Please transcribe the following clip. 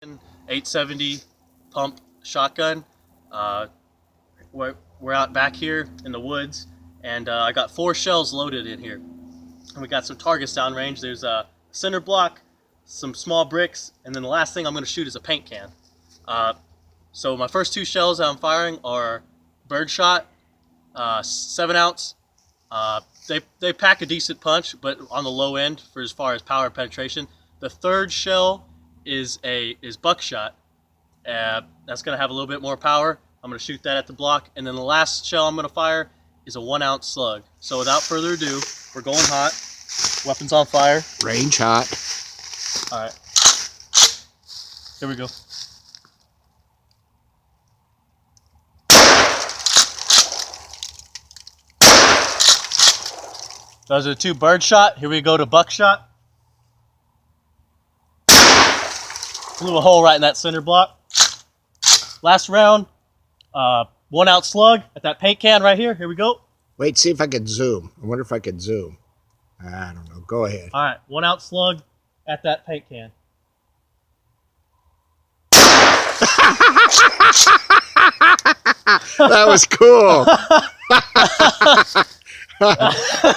870 pump shotgun. Uh, we're out back here in the woods, and I got 4 shells loaded in here. And we got some targets downrange. There's a cinder block, some small bricks, and then the last thing I'm going to shoot is a paint can. So my first 2 shells that I'm firing are birdshot, 7 ounce. They pack a decent punch, but on the low end for as far as power penetration. The third shell is buckshot. That's going to have a little bit more power. I'm going to shoot that at the block, and then the last shell I'm going to fire is a 1 ounce slug. So without further ado, we're going hot. Weapons on fire. Range hot. All right. Here we go. Those are the 2 birdshot. Here we go to buckshot. Blew a hole right in that cinder block. Last round, 1 ounce slug at that paint can right here. Here we go. Wait, see if I can zoom. I wonder if I could zoom. I don't know. Go ahead. All right, 1 ounce slug at that paint can. That was cool.